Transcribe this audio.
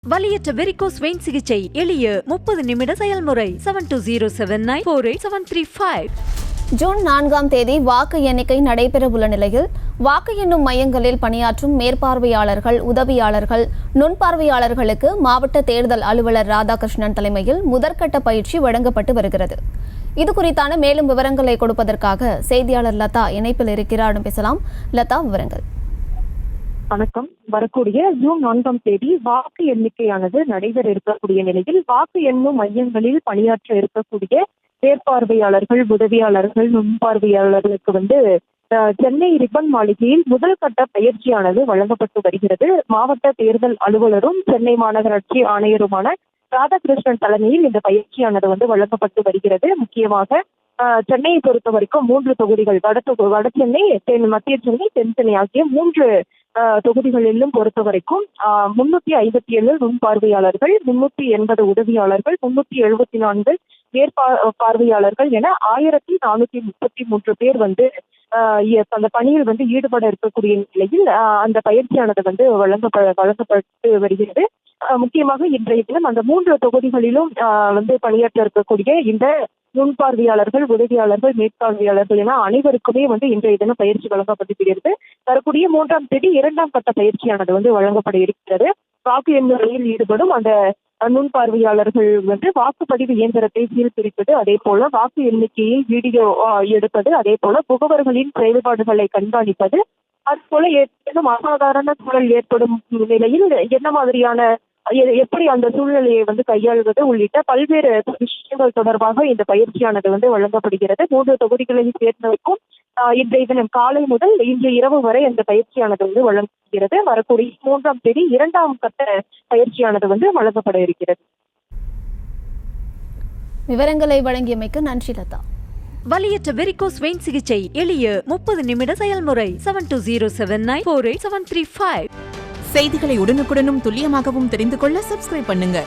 வலியற்ற varicose vein சிகிச்சை எளிய 30 நிமிட செயல்முறை 7279487335. ஜூன் 4ஆம் தேதி வாக்கு எண்ணிக்கை நடைபெறவுள்ள நிலையில் வாக்கு எண்ணும் மையங்களில் பணியாற்றும் மேற்பார்வையாளர்கள், உதவியாளர்கள், நுண்பார்வையாளர்களுக்கு மாவட்ட தேர்தல் அலுவலர் ராதாகிருஷ்ணன் தலைமையில் முதற்கட்ட பயிற்சி வழங்கப்பட்டு வருகிறது. இதுகுறித்தான மேலும் விவரங்களை கொடுப்பதற்காக செய்தியாளர் லதா இணைப்பில் இருக்கிறார். பேசலாம் லதா, விவரங்கள். வணக்கம். வரக்கூடிய ஜூன் 4ஆம் தேதி வாக்கு எண்ணிக்கையானது நடைபெற இருக்கக்கூடிய நிலையில் வாக்கு எண்ணும் மையங்களில் பணியாற்ற இருக்கக்கூடிய மேற்பார்வையாளர்கள், உதவியாளர்கள், நுண்பார்வையாளர்களுக்கு சென்னை ரிப்பன் மாளிகையில் முதல் கட்ட பயிற்சியானது வழங்கப்பட்டு வருகிறது. மாவட்ட தேர்தல் அலுவலரும் சென்னை மாநகராட்சி ஆணையருமான ராதாகிருஷ்ணன் தலைமையில் இந்த பயிற்சியானது வழங்கப்பட்டு வருகிறது. முக்கியமாக சென்னையை பொறுத்த வரைக்கும் 3 தொகுதிகள், வட சென்னை, மத்திய சென்னை, தென் சென்னை ஆகிய 3 தொகுதிகளிலும் பொறுத்த வரைக்கும் 357 நுண்பார்வையாளர்கள், 380 உதவியாளர்கள், 374 மேற்பார்வையாளர்கள் என 1433 பேர் அந்த பணியில் ஈடுபட இருக்கக்கூடிய நிலையில் அந்த பயிற்சியானது வழங்கப்பட்டு வருகிறது. முக்கியமாக இன்றைய தினம் அந்த 3 தொகுதிகளிலும் பணியாற்ற இருக்கக்கூடிய இந்த நுண்பார்வையாளர்கள், உதவியாளர்கள், மேற்பார்வையாளர்கள் என அனைவருக்குமே இன்றைய தினம் பயிற்சி வழங்கப்பட்டிருக்கிறது. வரக்கூடிய 3ஆம் தேதி 2ஆம் கட்ட பயிற்சியானது வழங்கப்பட இருக்கிறது. வாக்கு எண்ணுறையில் ஈடுபடும் அந்த நுண்பார்வையாளர்கள் வாக்குப்பதிவு இயந்திரத்தை சீர்பிரிப்பது, அதே போல வாக்கு எண்ணிக்கையை வீடியோ எடுப்பது, அதே போல முகவர்களின் செயல்பாடுகளை கண்காணிப்பது, அது போல ஏற்படும் அசாதாரண சூழல் ஏற்படும் நிலையில் என்ன மாதிரியான எப்படி அந்த சூழ்நிலையை கையாள்வது உள்ளிட்ட பல்வேறு விஷயங்கள் தொடர்பாக இந்த பயிற்சியானது வழங்கப்படுகிறது. 3 தொகுதிகளில் சேர்ந்தவருக்கும் இன்றைய தினம் காலை முதல் இன்று இரவு வரை அந்த பயிற்சியானது வழங்கப்படுகிறது. வரக்கூடிய 3ஆம் தேதி 2ஆம் கட்ட பயிற்சியானது வழங்கப்பட இருக்கிறது. விவரங்களை வழங்கியமைக்கு நன்றி லதா. வலியற்ற வெரிகோஸ் வெயின் சிகிச்சை எளிய 30 நிமிட செயல்முறை 7279487335. செய்திகளை உடனுக்குடனும் துல்லியமாகவும் தெரிந்து கொள்ள சப்ஸ்கிரைப் பண்ணுங்க.